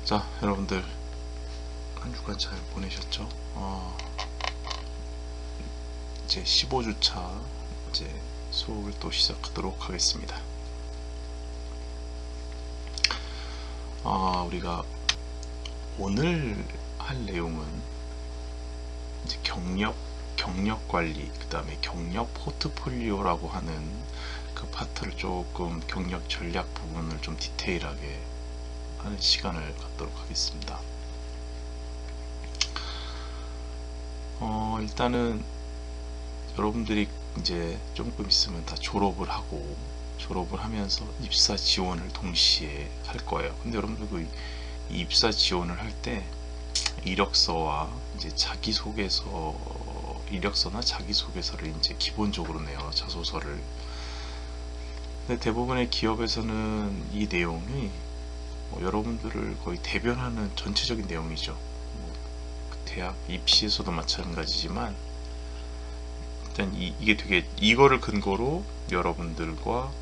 자, 여러분들 한 주간 잘 보내셨죠? 이제 15주차 이제 수업을 또 시작하도록 하겠습니다. 우리가 오늘 할 내용은 이제 경력 관리, 그 다음에 경력 포트폴리오라고 하는 그 파트를 조금 경력 전략 부분을 좀 디테일하게 하는 시간을 갖도록 하겠습니다. 일단은 여러분들이 이제 조금 있으면 다 졸업을 하고 졸업을 하면서 입사 지원을 동시에 할 거예요. 근데 여러분들 그 입사 지원을 할 때 이력서와 이제 자기소개서, 이력서나 자기소개서를 이제 기본적으로 내요. 자소서를. 근데 대부분의 기업에서는 이 내용이 여러분들을 거의 대변하는 전체적인 내용이죠. 대학 입시에서도 마찬가지지만 일단 이게 되게 이거를 근거로 여러분들과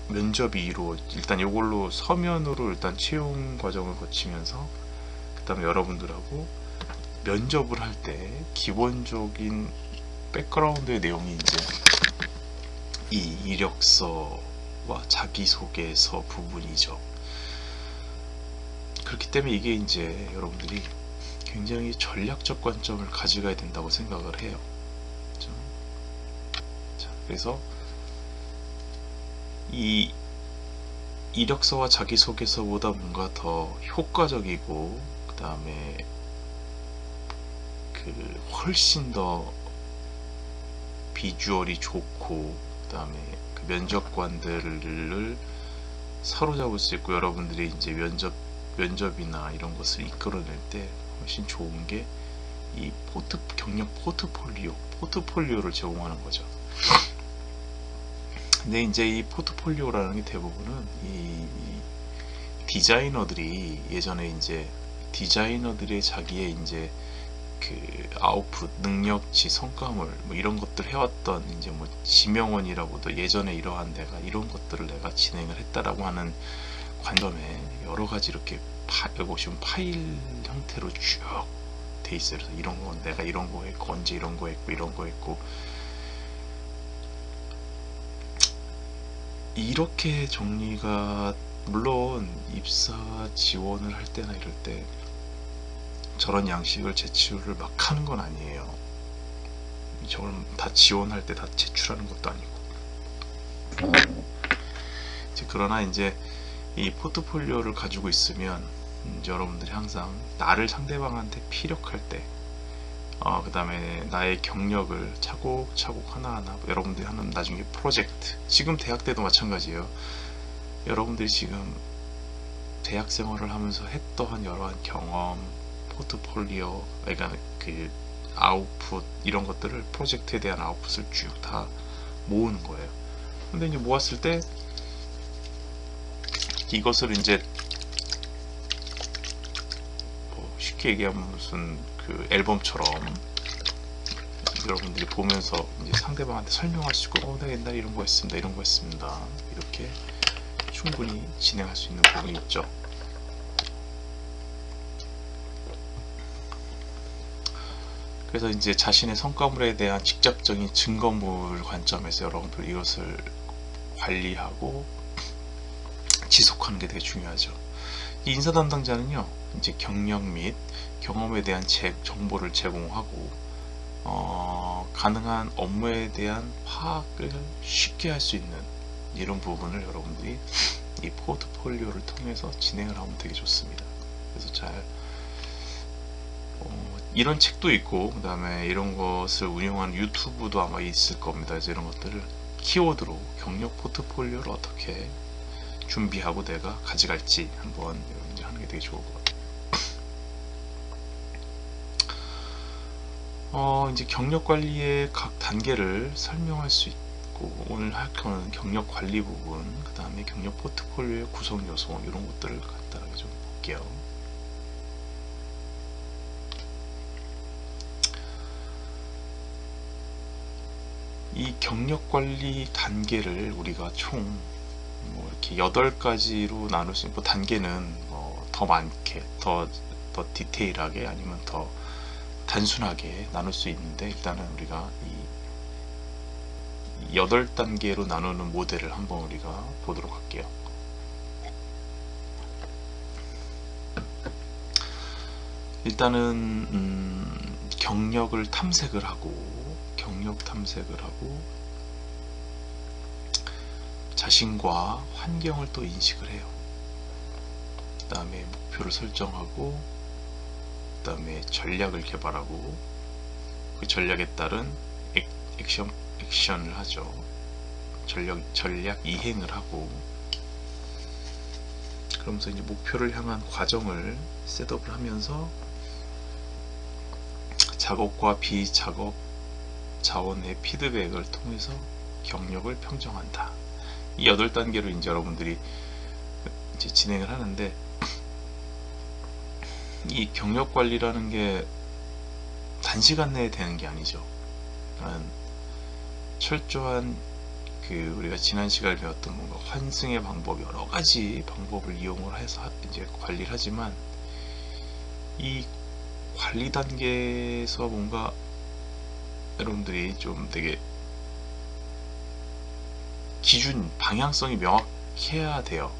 면접이 일단 이걸로 서면으로 일단 채용 과정을 거치면서 그 다음에 여러분들하고 면접을 할 때 기본적인 백그라운드의 내용이 이제 이 이력서와 자기소개서 부분이죠. 그렇기 때문에 이게 이제 여러분들이 굉장히 전략적 관점을 가져가야 된다고 생각을 해요. 자, 그래서 이 이력서와 자기소개서보다 뭔가 더 효과적이고 그 다음에 훨씬 더 비주얼이 좋고 그 다음에 그 면접관들을 사로잡을 수 있고 여러분들이 이제 면접이나 이런 것을 이끌어낼 때 훨씬 좋은 게 이 경력 포트폴리오를 제공하는 거죠. 근데 이제 이 포트폴리오라는 게 대부분은 이 디자이너들이 예전에 이제 디자이너들의 자기의 이제 그 아웃풋, 능력치, 성과물 뭐 이런 것들 해왔던 이제 뭐 지명원이라고도 예전에 이러한 내가 이런 것들을 내가 진행을 했다라고 하는 관점에 여러 가지 이렇게 여기 보시면 파일 형태로 쭉 돼 있어요. 그래서 이런 건 내가 이런 거 했고 언제 이런 거 했고 이런 거 했고 이렇게 정리가 물론 입사 지원을 할 때나 이럴 때 저런 양식을 제출을 막 하는 건 아니에요. 저걸 다 지원할 때 다 제출하는 것도 아니고 그러나 이제 이 포트폴리오를 가지고 있으면 여러분들이 항상 나를 상대방한테 피력할 때 그 다음에 나의 경력을 차곡차곡 하나하나 여러분들이 하는 나중에 프로젝트, 지금 대학 때도 마찬가지예요. 여러분들이 지금 대학 생활을 하면서 했던 여러한 경험, 포트폴리오, 그러니까 그 아웃풋 이런 것들을 프로젝트에 대한 아웃풋을 쭉 다 모으는 거예요. 근데 이제 모았을 때 이것을 이제 뭐 쉽게 얘기하면 무슨 그 앨범처럼 여러분들이 보면서 이제 상대방한테 설명할 수 있고 내가 옛날에 이런 거 했습니다 이런 거 했습니다 이렇게 충분히 진행할 수 있는 부분이 있죠. 그래서 이제 자신의 성과물에 대한 직접적인 증거물 관점에서 여러분들 이것을 관리하고 지속하는 게 되게 중요하죠. 이 인사 담당자는요, 이제 경력 및 경험에 대한 정보를 제공하고 가능한 업무에 대한 파악을 쉽게 할 수 있는 이런 부분을 여러분들이 이 포트폴리오를 통해서 진행을 하면 되게 좋습니다. 그래서 잘 이런 책도 있고 그 다음에 이런 것을 운영하는 유튜브도 아마 있을 겁니다. 그래서 이런 것들을 키워드로 경력 포트폴리오를 어떻게 준비하고 내가 가져갈지 한번 여러분들 하는 게 되게 좋을 것 같아요. 이제 경력 관리의 각 단계를 설명할 수 있고 오늘 할 거는 경력 관리 부분, 그 다음에 경력 포트폴리오의 구성 요소 이런 것들을 간단하게 좀 볼게요. 이 경력 관리 단계를 우리가 총 뭐 이렇게 8가지로 나눌 수 있고, 단계는 더 많게, 더 디테일하게, 아니면 더 단순하게 나눌 수 있는데, 일단은 우리가 이 8단계로 나누는 모델을 한번 우리가 보도록 할게요. 일단은 경력을 탐색을 하고, 자신과 환경을 또 인식을 해요. 그 다음에 목표를 설정하고, 그 다음에 전략을 개발하고, 그 전략에 따른 액션을 하죠. 전략 이행을 하고, 그러면서 이제 목표를 향한 과정을 셋업을 하면서 작업과 비작업 자원의 피드백을 통해서 경력을 평정한다. 이 8단계로 이제 여러분들이 이제 진행을 하는데, 이 경력 관리라는 게 단시간 내에 되는 게 아니죠. 철저한 우리가 지난 시간에 배웠던 뭔가 환승의 방법, 여러 가지 방법을 이용을 해서 이제 관리를 하지만, 이 관리 단계에서 뭔가 여러분들이 좀 되게 기준, 방향성이 명확해야 돼요.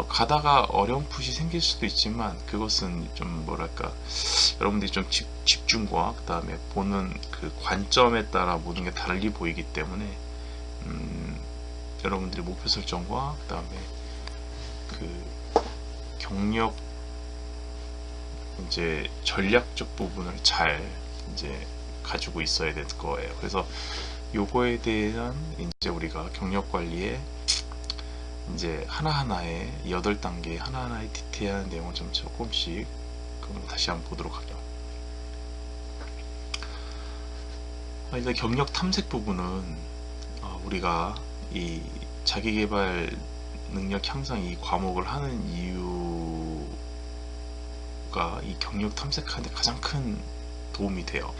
가다가 어렴풋이 생길 수도 있지만, 그것은 좀 뭐랄까, 여러분들이 좀 집중과 그 다음에 보는 그 관점에 따라 모든 게 달리 보이기 때문에, 여러분들이 목표 설정과 그 다음에 그 경력 이제 전략적 부분을 잘 이제 가지고 있어야 될 거예요. 그래서 요거에 대한 이제 우리가 경력 관리에 이제 하나하나의 8단계 하나하나의 디테일한 내용을 좀 조금씩 다시 한번 보도록 할게요. 일단 경력 탐색 부분은 우리가 이 자기개발 능력 향상 이 과목을 하는 이유가 이 경력 탐색하는데 가장 큰 도움이 돼요.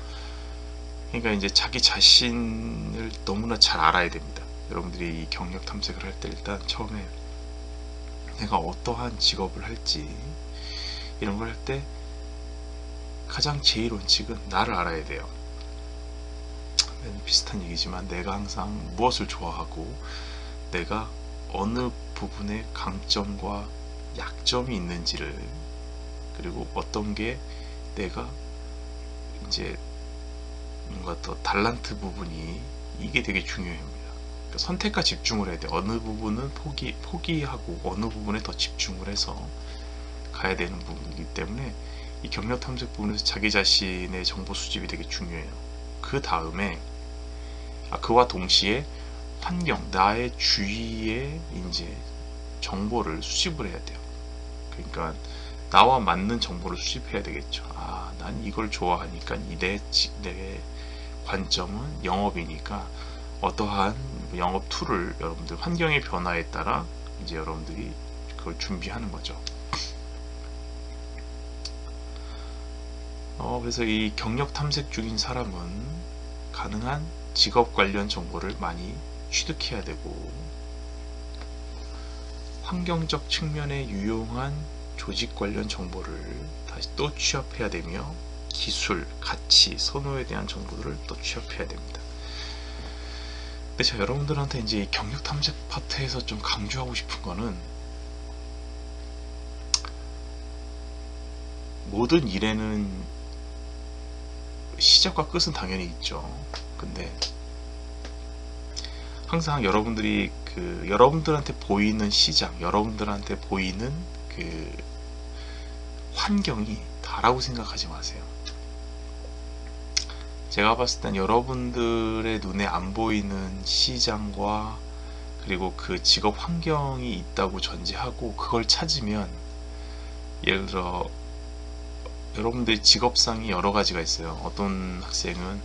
그러니까 이제 자기 자신을 너무나 잘 알아야 됩니다. 여러분들이 이 경력 탐색을 할 때 일단 처음에 내가 어떠한 직업을 할지 이런 걸 할 때 가장 제일 원칙은 나를 알아야 돼요. 비슷한 얘기지만 내가 항상 무엇을 좋아하고 내가 어느 부분에 강점과 약점이 있는지를, 그리고 어떤 게 내가 이제 뭔가 더 달란트 부분이, 이게 되게 중요합니다. 그러니까 선택과 집중을 해야 돼. 어느 부분은 포기하고 어느 부분에 더 집중을 해서 가야 되는 부분이기 때문에 이 경력 탐색 부분에서 자기 자신의 정보 수집이 되게 중요해요. 그 다음에 그와 동시에 환경, 나의 주위에 이제 정보를 수집을 해야 돼요. 그러니까 나와 맞는 정보를 수집해야 되겠죠. 난 이걸 좋아하니까 내 관점은 영업이니까 어떠한 영업 툴을 여러분들 환경의 변화에 따라 이제 여러분들이 그걸 준비하는 거죠. 그래서 이 경력 탐색 중인 사람은 가능한 직업 관련 정보를 많이 취득해야 되고, 환경적 측면에 유용한 조직 관련 정보를 다시 또 취합해야 되며, 기술, 가치, 선호에 대한 정보들을 또 취합해야 됩니다. 근데 제가 여러분들한테 이제 이 경력 탐색 파트에서 좀 강조하고 싶은 거는, 모든 일에는 시작과 끝은 당연히 있죠. 근데 항상 여러분들이 여러분들한테 보이는 시장, 여러분들한테 보이는 그 환경이 다라고 생각하지 마세요. 제가 봤을 땐 여러분들의 눈에 안 보이는 시장과 그리고 그 직업 환경이 있다고 전제하고 그걸 찾으면, 예를 들어 여러분들의 직업상이 여러 가지가 있어요. 어떤 학생은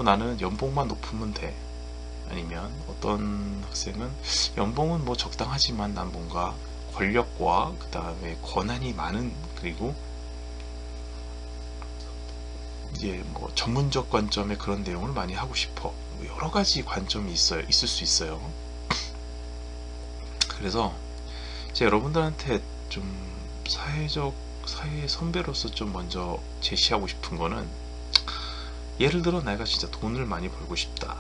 나는 연봉만 높으면 돼. 아니면 어떤 학생은 연봉은 뭐 적당하지만 난 뭔가 권력과 그 다음에 권한이 많은, 그리고 이제 뭐 전문적 관점의 그런 내용을 많이 하고 싶어. 여러 가지 관점이 있을 수 있어요. 그래서 제가 여러분들한테 좀 사회 선배로서 좀 먼저 제시하고 싶은 거는, 예를 들어 내가 진짜 돈을 많이 벌고 싶다,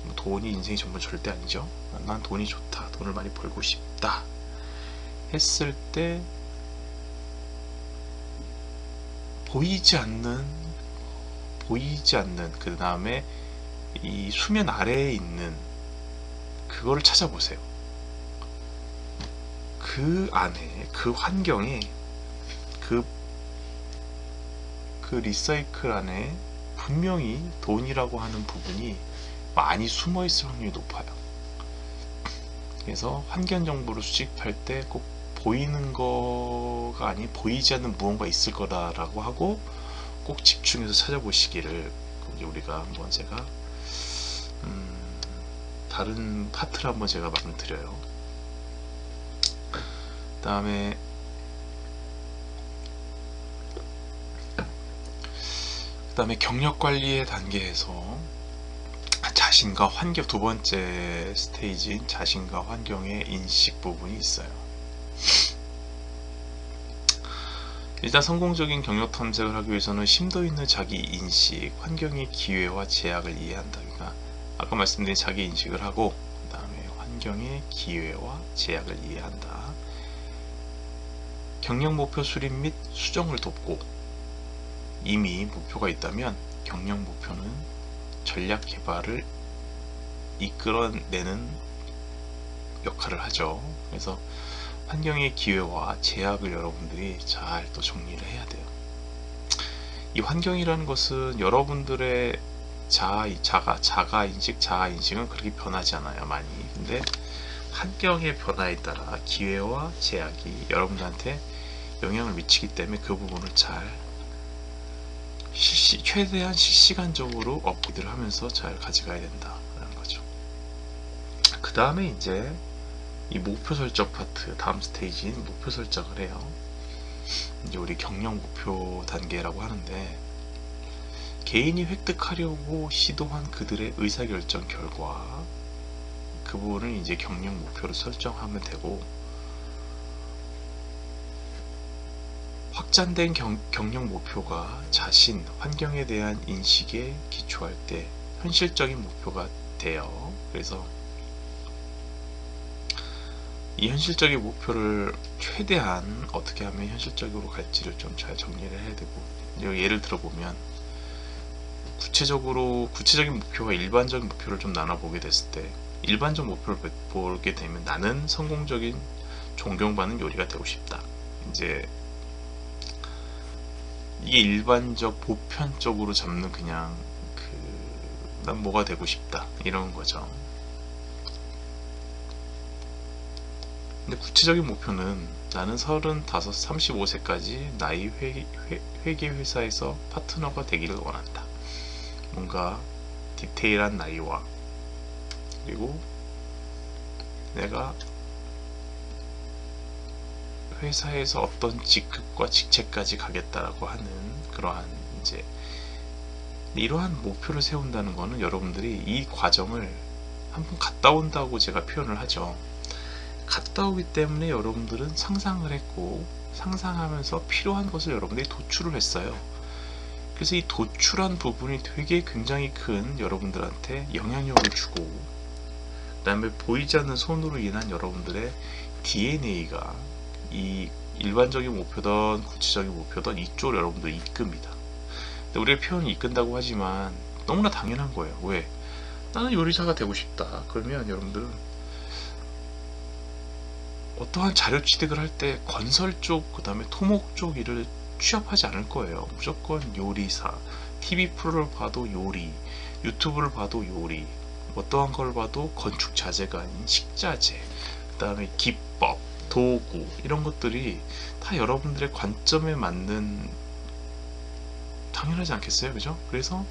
뭐 돈이 인생이 전부 절대 아니죠. 난 돈이 좋다, 돈을 많이 벌고 싶다 했을 때 보이지 않는 그 다음에 이 수면 아래에 있는 그거를 찾아보세요. 그 안에, 그 환경에, 그 리사이클 안에 분명히 돈이라고 하는 부분이 많이 숨어 있을 확률이 높아요. 그래서 환경 정보를 수집할 때 꼭 보이는 거가 아닌 보이지 않는 무언가 있을 거다라고 하고 꼭 집중해서 찾아보시기를 우리가 한번 제가 다른 파트를 한번 제가 말씀드려요. 그 다음에 경력 관리의 단계에서 자신과 환경, 두 번째 스테이지인 자신과 환경의 인식 부분이 있어요. 일단 성공적인 경력 탐색을 하기 위해서는 심도 있는 자기 인식, 환경의 기회와 제약을 이해한다. 그러니까 아까 말씀드린 자기 인식을 하고, 그 다음에 환경의 기회와 제약을 이해한다. 경력 목표 수립 및 수정을 돕고, 이미 목표가 있다면 경력 목표는 전략 개발을 이끌어내는 역할을 하죠. 그래서 환경의 기회와 제약을 여러분들이 잘 또 정리를 해야 돼요. 이 환경이라는 것은 여러분들의 자아인식은 그렇게 변하지 않아요, 많이. 근데 환경의 변화에 따라 기회와 제약이 여러분들한테 영향을 미치기 때문에 그 부분을 잘 최대한 실시간적으로 업데이트를 하면서 잘 가져가야 된다라는 거죠. 그 다음에 이제 이 목표 설정 파트, 다음 스테이지인 목표 설정을 해요. 이제 우리 경력 목표 단계라고 하는데, 개인이 획득하려고 시도한 그들의 의사결정 결과, 그 부분을 이제 경력 목표로 설정하면 되고, 확장된 경력 목표가 자신, 환경에 대한 인식에 기초할 때 현실적인 목표가 돼요. 그래서 이 현실적인 목표를 최대한 어떻게 하면 현실적으로 갈지를 좀 잘 정리를 해야 되고, 예를 들어보면 구체적인 목표와 일반적인 목표를 좀 나눠보게 됐을 때, 일반적 목표를 보게 되면 나는 성공적인 존경받는 요리가 되고 싶다. 이제 이게 일반적 보편적으로 잡는 그냥 난 뭐가 되고 싶다 이런 거죠. 근데 구체적인 목표는 나는 35, 35세까지 나의 회계 회사에서 파트너가 되기를 원한다. 뭔가 디테일한 나이와, 그리고 내가 회사에서 어떤 직급과 직책까지 가겠다라고 하는 그러한 이제 이러한 목표를 세운다는 것은 여러분들이 이 과정을 한번 갔다 온다고 제가 표현을 하죠. 갔다 오기 때문에 여러분들은 상상을 했고, 상상하면서 필요한 것을 여러분들이 도출을 했어요. 그래서 이 도출한 부분이 되게 굉장히 큰 여러분들한테 영향력을 주고, 그 다음에 보이지 않는 손으로 인한 여러분들의 DNA가 이 일반적인 목표든 구체적인 목표든 이쪽으로 여러분들 이끕니다. 근데 우리가 표현을 이끈다고 하지만 너무나 당연한 거예요. 왜? 나는 요리사가 되고 싶다. 그러면 여러분들은 어떠한 자료 취득을 할 때 건설 쪽, 그 다음에 토목 쪽 일을 취업하지 않을 거예요. 무조건 요리사, TV 프로를 봐도 요리, 유튜브를 봐도 요리, 어떠한 걸 봐도 건축 자재가 아닌 식자재, 그 다음에 기법, 도구, 이런 것들이 다 여러분들의 관점에 맞는, 당연하지 않겠어요? 그죠? 그래서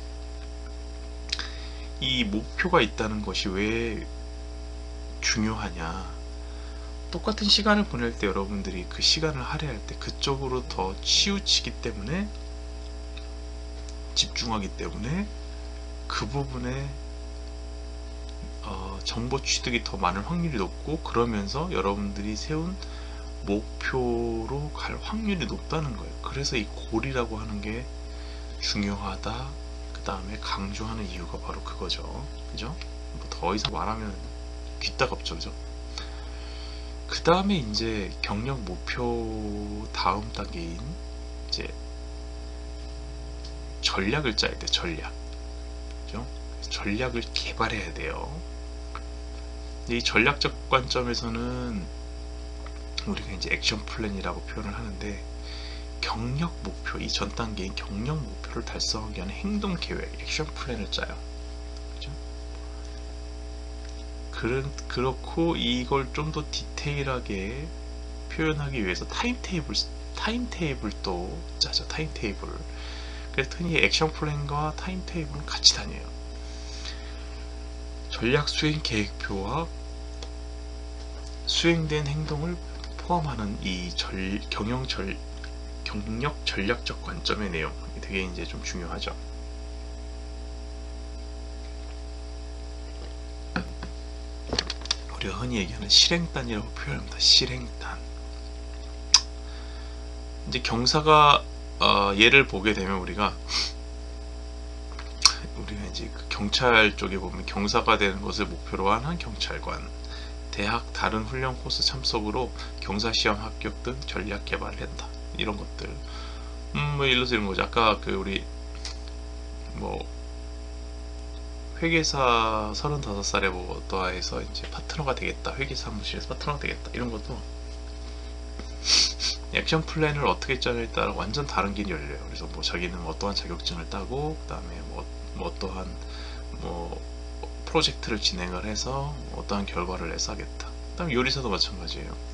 이 목표가 있다는 것이 왜 중요하냐? 똑같은 시간을 보낼 때 여러분들이 그 시간을 할애할 때 그쪽으로 더 치우치기 때문에, 집중하기 때문에 그 부분에 정보 취득이 더 많을 확률이 높고, 그러면서 여러분들이 세운 목표로 갈 확률이 높다는 거예요. 그래서 이 골이라고 하는 게 중요하다, 그 다음에 강조하는 이유가 바로 그거죠. 그죠? 뭐 더 이상 말하면 귀따갑죠. 그죠? 그 다음에 이제 경력 목표 다음 단계인 이제 전략을 짜야 돼. 전략. 그죠? 전략을 개발해야 돼요. 이 전략적 관점에서는 우리가 이제 액션 플랜이라고 표현을 하는데, 경력 목표, 이 전 단계인 경력 목표를 달성하기 위한 행동 계획, 액션 플랜을 짜요. 그죠? 그렇고 이걸 좀 더 디테일하게 표현하기 위해서 타임테이블도 짜죠. 타임테이블. 그래서 흔히 액션 플랜과 타임테이블은 같이 다녀요. 전략 수행 계획표와 수행된 행동을 포함하는 이 경력 전략적 관점의 내용, 되게 이제 좀 중요하죠. 우리가 흔히 얘기하는 실행단이라고 표현합니다. 실행단. 이제 경사가 예를 보게 되면 우리가 이제 그 경찰 쪽에 보면 경사가 되는 것을 목표로 한 경찰관, 대학 다른 훈련 코스 참석으로 경사 시험 합격 등 전략 개발을 한다. 이런 것들. 뭐 예를 들어서 이런 거죠. 아까 그 우리 뭐 회계사 35살에 뭐어떠해서 이제 파트너가 되겠다. 회계사 사무실에서 파트너가 되겠다. 이런 것도 액션 플랜을 어떻게 짜냐에 따라 완전 다른 길이 열려요. 그래서 뭐 자기는 어떠한 자격증을 따고, 그 다음에 뭐 어떠한 뭐 프로젝트를 진행을 해서 어떠한 결과를 내서 하겠다. 그 다음에 요리사도 마찬가지예요.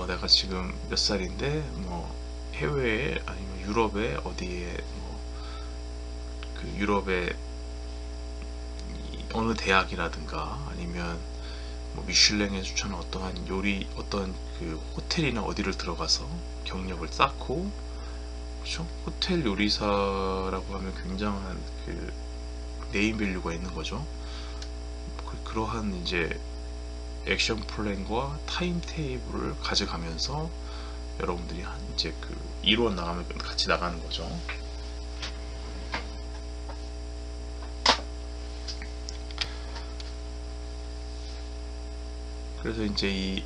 내가 지금 몇 살인데 뭐 해외에 아니면 유럽에 어디에 뭐 그 유럽의 어느 대학이라든가 아니면 뭐 미슐랭에 추천한 어떠한 요리 어떤 그 호텔이나 어디를 들어가서 경력을 쌓고, 그렇죠? 호텔 요리사라고 하면 굉장한 그 네임밸류가 있는 거죠. 그러한 이제 액션 플랜과 타임 테이블을 가져가면서 여러분들이 이제 그 이루어 나가면 같이 나가는 거죠. 그래서 이제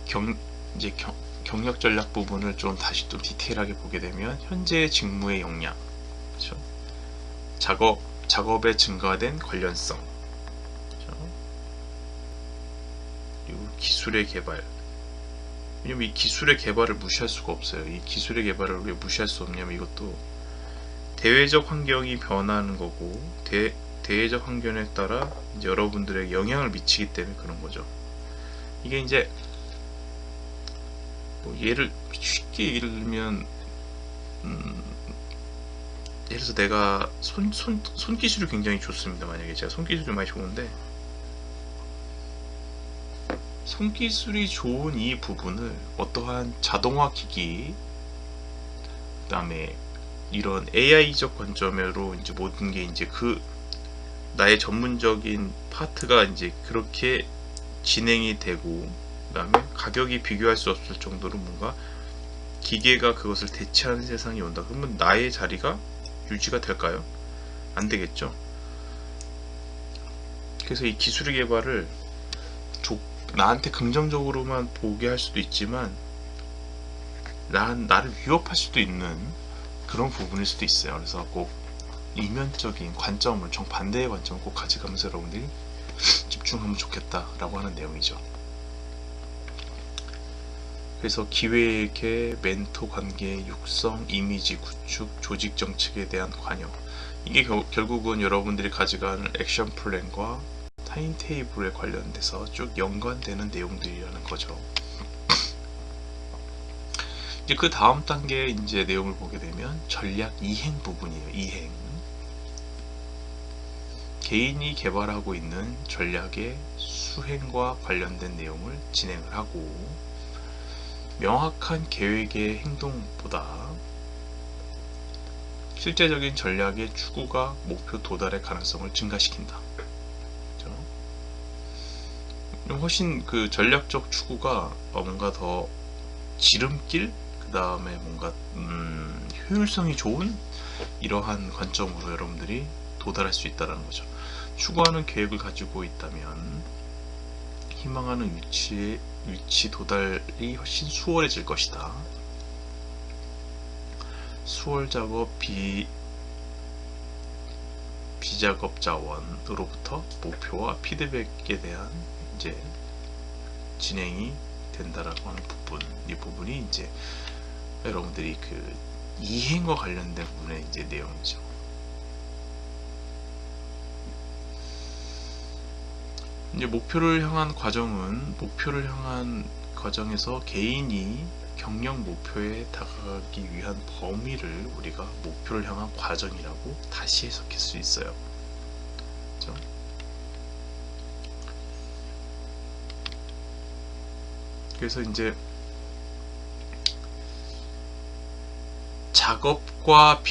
경력 전략 부분을 좀 다시 또 디테일하게 보게 되면, 현재 직무의 역량, 그렇죠? 작업에 증가된 관련성, 그렇죠? 그리고 기술의 개발. 왜냐면 이 기술의 개발을 무시할 수가 없어요. 이 기술의 개발을 왜 무시할 수 없냐면, 이것도 대외적 환경이 변하는 거고, 대외적 환경에 따라 이제 여러분들에게 영향을 미치기 때문에 그런 거죠. 이게 이제 뭐 쉽게 예를 들면 예를 들어서 내가 손기술이 굉장히 좋습니다. 만약에 제가 손기술이 많이 좋은데, 손기술이 좋은 이 부분을 어떠한 자동화 기기, 그 다음에 이런 AI적 관점으로 이제 모든 게 이제 그 나의 전문적인 파트가 이제 그렇게 진행이 되고, 그 다음에 가격이 비교할 수 없을 정도로 뭔가 기계가 그것을 대체하는 세상이 온다. 그러면 나의 자리가 유지가 될까요? 안 되겠죠. 그래서 이 기술의 개발을 나한테 긍정적으로만 보게 할 수도 있지만, 나를 위협할 수도 있는 그런 부분일 수도 있어요. 그래서 꼭 이면적인 관점을, 정반대의 관점을 꼭 가져가면서 여러분들이 집중하면 좋겠다라고 하는 내용이죠. 그래서 기획의 멘토 관계 육성, 이미지 구축, 조직 정책에 대한 관여, 이게 결국은 여러분들이 가져가는 액션 플랜과 타임 테이블에 관련돼서 쭉 연관되는 내용들이라는 거죠. 이제 그 다음 단계 이제 내용을 보게 되면 전략 이행 부분이에요. 이행. 개인이 개발하고 있는 전략의 수행과 관련된 내용을 진행을 하고, 명확한 계획의 행동보다 실제적인 전략의 추구가 목표 도달의 가능성을 증가시킨다. 그렇죠? 훨씬 그 전략적 추구가 뭔가 더 지름길, 그 다음에 뭔가 효율성이 좋은 이러한 관점으로 여러분들이 도달할 수 있다는 거죠. 추구하는 계획을 가지고 있다면 희망하는 위치 도달이 훨씬 수월해질 것이다. 수월 작업 비작업 자원으로부터 목표와 피드백에 대한 이제 진행이 된다라고 하는 부분, 이 부분이 이제 여러분들이 그 이행과 관련된 부분의 이제 내용이죠. 이제 목표를 향한 과정에서 개인이 경력 목표에 다가가기 위한 범위를 우리가 목표를 향한 과정이라고 다시 해석할 수 있어요. 그렇죠? 그래서 이제 작업과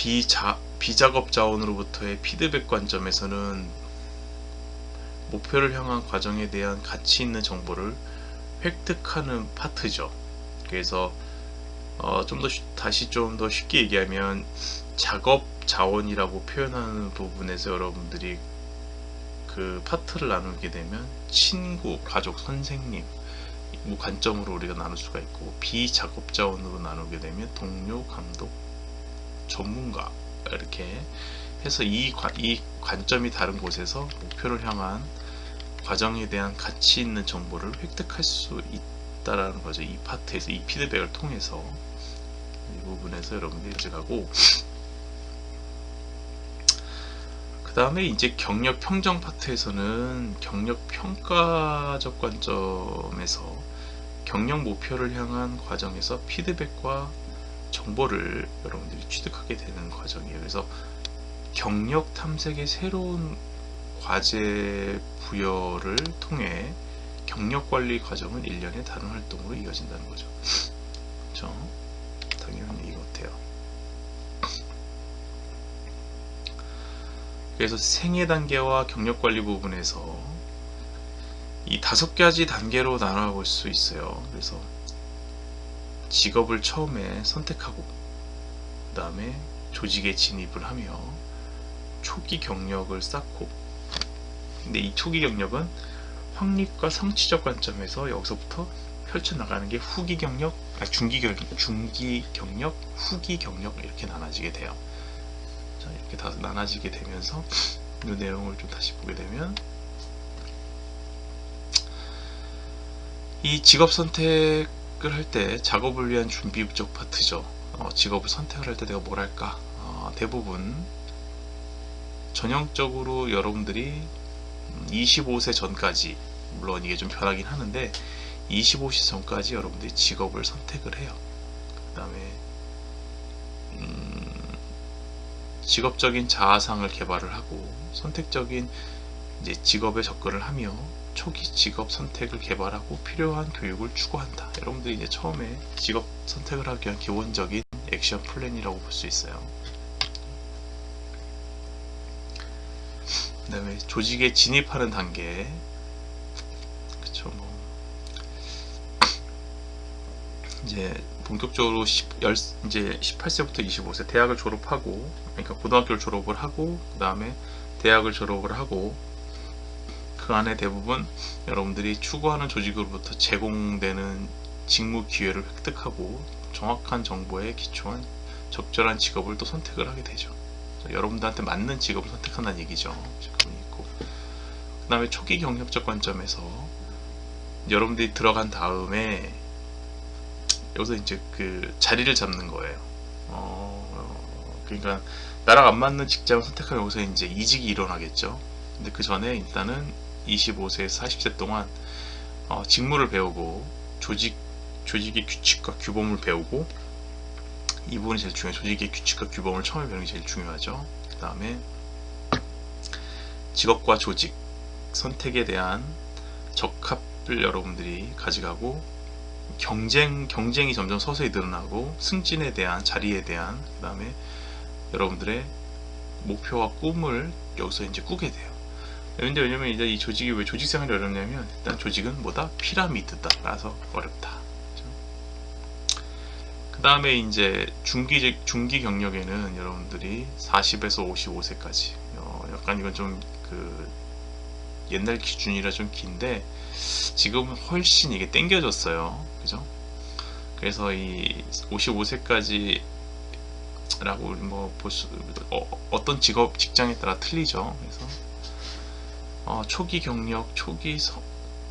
비작업 자원으로부터의 피드백 관점에서는 목표를 향한 과정에 대한 가치 있는 정보를 획득하는 파트죠. 그래서 다시 좀 더 쉽게 얘기하면 작업 자원이라고 표현하는 부분에서 여러분들이 그 파트를 나누게 되면 친구, 가족, 선생님 관점으로 우리가 나눌 수가 있고, 비작업 자원으로 나누게 되면 동료, 감독, 전문가 이렇게 해서 이 관점이 다른 곳에서 목표를 향한 과정에 대한 가치 있는 정보를 획득할 수 있다라는 거죠. 이 파트에서 이 피드백을 통해서 이 부분에서 여러분들이 가져가고, 그 다음에 이제 경력 평정 파트에서는 경력 평가적 관점에서 경력 목표를 향한 과정에서 피드백과 정보를 여러분들이 취득하게 되는 과정이에요. 그래서 경력 탐색의 새로운 과제 부여를 통해 경력 관리 과정은 일련의 다른 활동으로 이어진다는 거죠. 그렇죠? 당연히 얘기 같아요. 그래서 생애 단계와 경력 관리 부분에서 이 5가지 단계로 나눠 볼 수 있어요. 그래서 직업을 처음에 선택하고, 그 다음에 조직에 진입을 하며 초기 경력을 쌓고, 근데 이 초기 경력은 확립과 성취적 관점에서 여기서부터 펼쳐나가는 게 후기 경력, 중기 경력, 후기 경력 이렇게 나눠지게 돼요. 자, 이렇게 다 나눠지게 되면서 이 내용을 좀 다시 보게 되면, 이 직업 선택을 할 때 작업을 위한 준비적 파트죠. 직업을 선택을 할 때 내가 뭘 할까? 대부분 전형적으로 여러분들이 25세 전까지, 물론 이게 좀 변하긴 하는데 25세 전까지 여러분들이 직업을 선택을 해요. 그 다음에 직업적인 자아상을 개발을 하고 선택적인 이제 직업에 접근을 하며 초기 직업 선택을 개발하고 필요한 교육을 추구한다. 여러분들이 이제 처음에 직업 선택을 하기 위한 기본적인 액션 플랜이라고 볼 수 있어요. 그 다음에 조직에 진입하는 단계, 그쵸, 이제 본격적으로 이제 18세부터 25세 대학을 졸업하고, 그러니까 고등학교를 졸업을 하고, 그 다음에 대학을 졸업을 하고, 그 안에 대부분 여러분들이 추구하는 조직으로부터 제공되는 직무 기회를 획득하고 정확한 정보에 기초한 적절한 직업을 또 선택을 하게 되죠. 여러분들한테 맞는 직업을 선택한다는 얘기죠. 그 다음에 초기 경력적 관점에서 여러분들이 들어간 다음에 여기서 이제 그 자리를 잡는 거예요. 그러니까 나랑 안 맞는 직장을 선택하면 여기서 이제 이직이 일어나겠죠. 근데 그 전에 일단은 25세에서 40세 동안 직무를 배우고 조직의 규칙과 규범을 배우고, 이 부분이 제일 중요해요. 조직의 규칙과 규범을 처음에 배우는 게 제일 중요하죠. 그 다음에 직업과 조직 선택에 대한 적합을 여러분들이 가져가고, 경쟁이 점점 서서히 늘어나고, 승진에 대한 자리에 대한, 그 다음에 여러분들의 목표와 꿈을 여기서 이제 꾸게 돼요. 근데 왜냐면 이제 이 조직이 왜 조직 생활이 어렵냐면, 일단 조직은 뭐다? 피라미드다. 라서 어렵다. 그 다음에 이제 중기 경력에는 여러분들이 40에서 55세까지, 약간 이건 좀 그 옛날 기준이라 좀 긴데 지금은 훨씬 이게 땡겨졌어요. 그죠? 그래서 이 55세까지 라고 뭐 어떤 직업 직장에 따라 틀리죠. 그래서 초기 경력, 초기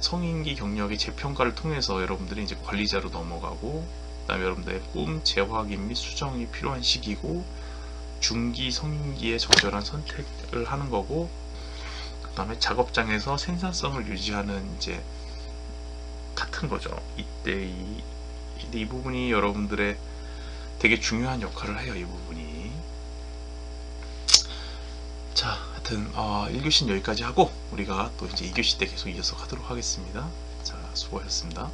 성인기 경력의 재평가를 통해서 여러분들이 이제 관리자로 넘어가고, 그 다음에 여러분들의 꿈 재확인 및 수정이 필요한 시기고, 중기 성인기에 적절한 선택을 하는 거고, 그 다음에 작업장에서 생산성을 유지하는 이제 같은 거죠. 이때 이 부분이 여러분들의 되게 중요한 역할을 해요. 이 부분이. 자, 하여튼 1교시는 여기까지 하고 우리가 또 이제 2교시 때 계속 이어서 가도록 하겠습니다. 자, 수고하셨습니다.